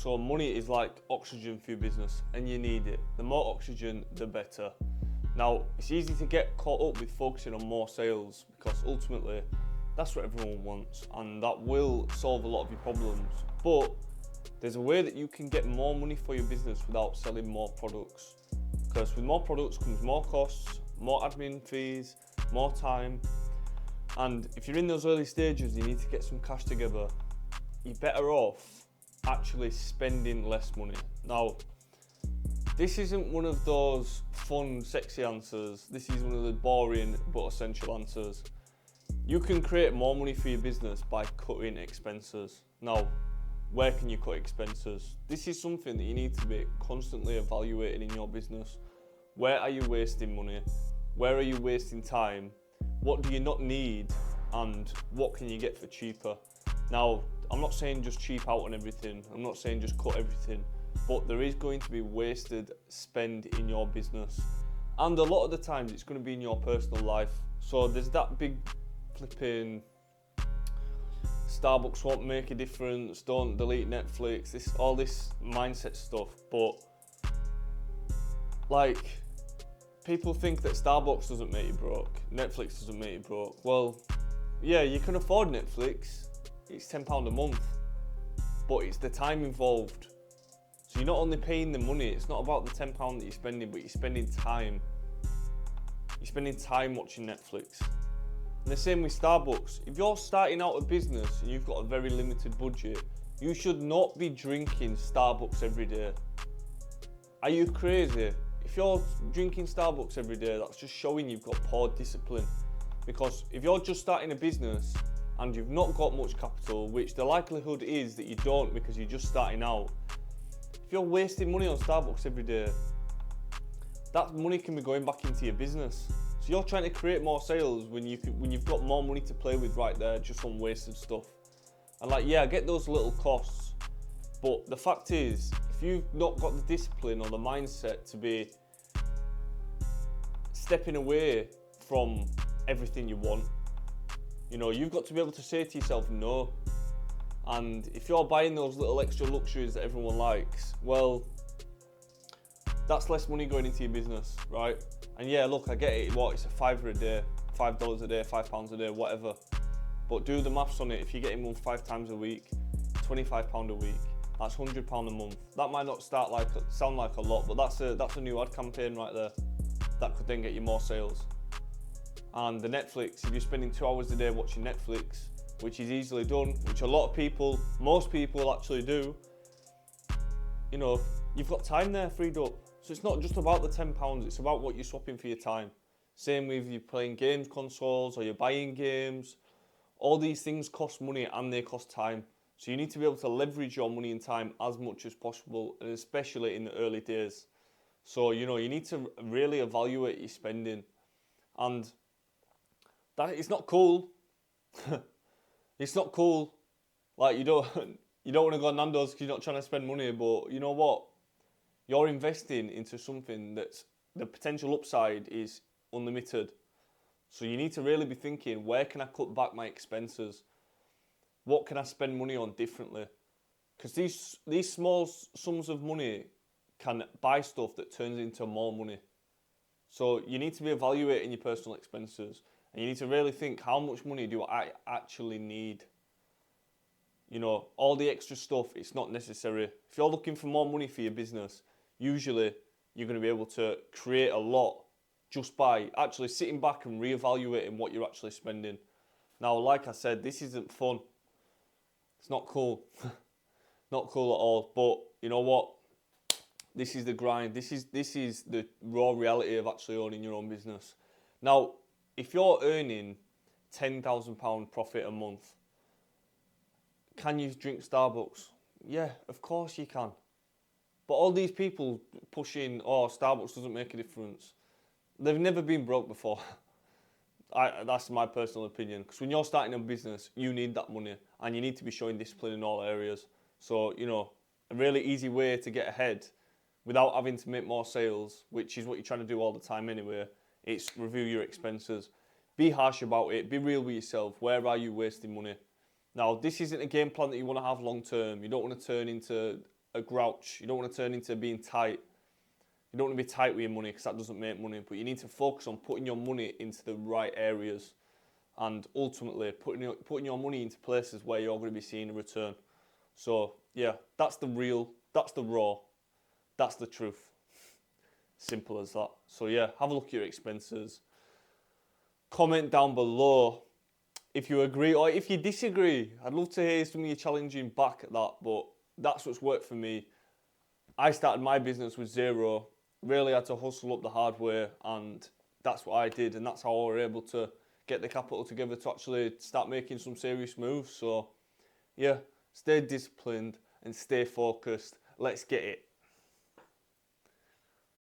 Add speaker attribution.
Speaker 1: So money is like oxygen for your business and you need it. The more oxygen, the better. Now, it's easy to get caught up with focusing on more sales because ultimately that's what everyone wants and that will solve a lot of your problems. But there's a way that you can get more money for your business without selling more products. Because with more products comes more costs, more admin fees, more time. And if you're in those early stages, you need to get some cash together. You're better off actually spending less money. Now, this isn't one of those fun, sexy answers. This is one of the boring but essential answers. You can create more money for your business by cutting expenses. Now, where can you cut expenses? This is something that you need to be constantly evaluating in your business. Where are you wasting money? Where are you wasting time? What do you not need? And what can you get for cheaper? Now, I'm not saying just cheap out on everything. I'm not saying just cut everything. But there is going to be wasted spend in your business. And a lot of the times it's going to be in your personal life. So there's that big flipping Starbucks won't make a difference, don't delete Netflix, all this mindset stuff. But like, people think that Starbucks doesn't make you broke, Netflix doesn't make you broke. Well, yeah, you can afford Netflix, it's £10 a month, but it's the time involved. So you're not only paying the money, it's not about the £10 that you're spending, but you're spending time. You're spending time watching Netflix. And the same with Starbucks. If you're starting out a business and you've got a very limited budget, you should not be drinking Starbucks every day. Are you crazy? If you're drinking Starbucks every day, that's just showing you've got poor discipline. Because if you're just starting a business and you've not got much capital, which the likelihood is that you don't because you're just starting out, if you're wasting money on Starbucks every day, that money can be going back into your business. So you're trying to create more sales when you've got more money to play with right there, just on wasted stuff. And like, yeah, I get those little costs, but the fact is, if you've not got the discipline or the mindset to be stepping away from everything you want, you know, you've got to be able to say to yourself no. And if you're buying those little extra luxuries that everyone likes, well, that's less money going into your business, right? And yeah, look, I get it, it's a £5 a day, $5 a day, £5 a day, whatever. But do the maths on it. If you're getting one 5 times a week, £25 a week, that's £100 a month. That might not sound like a lot, but that's a new ad campaign right there. That could then get you more sales. And the Netflix, if you're spending 2 hours a day watching Netflix, which is easily done, which a lot of people, most people actually do, you know, you've got time there freed up. So it's not just about the £10, it's about what you're swapping for your time. Same with you playing games consoles or you're buying games. All these things cost money and they cost time. So you need to be able to leverage your money and time as much as possible, and especially in the early days. So, you know, you need to really evaluate your spending. And that it's not cool. It's not cool. Like, you don't want to go to Nando's because you're not trying to spend money, but you know what? You're investing into something that's the potential upside is unlimited. So you need to really be thinking, where can I cut back my expenses? What can I spend money on differently? Because these small sums of money can buy stuff that turns into more money. So you need to be evaluating your personal expenses, and you need to really think, how much money do I actually need? You know, all the extra stuff, it's not necessary. If you're looking for more money for your business, usually you're going to be able to create a lot just by actually sitting back and reevaluating what you're actually spending. Now, like I said, this isn't fun. It's not cool. Not cool at all. But you know what? This is the grind. This is the raw reality of actually owning your own business. Now, if you're earning £10,000 profit a month, can you drink Starbucks? Yeah, of course you can. But all these people pushing, Starbucks doesn't make a difference, they've never been broke before. That's my personal opinion. Because when you're starting a business, you need that money and you need to be showing discipline in all areas. So, you know, a really easy way to get ahead without having to make more sales, which is what you're trying to do all the time anyway, it's review your expenses. Be harsh about it. Be real with yourself. Where are you wasting money? Now, this isn't a game plan that you want to have long term. You don't want to turn into a grouch. You don't want to turn into being tight. You don't want to be tight with your money because that doesn't make money. But you need to focus on putting your money into the right areas, and ultimately putting your money into places where you're going to be seeing a return. So yeah, that's the real, that's the raw, that's the truth. Simple as that. So yeah, have a look at your expenses. Comment down below if you agree or if you disagree. I'd love to hear some of you challenging back at that, but that's what's worked for me. I started my business with zero, really had to hustle up the hard way, and that's what I did, and that's how I was able to get the capital together to actually start making some serious moves. So yeah, stay disciplined and stay focused. Let's get it.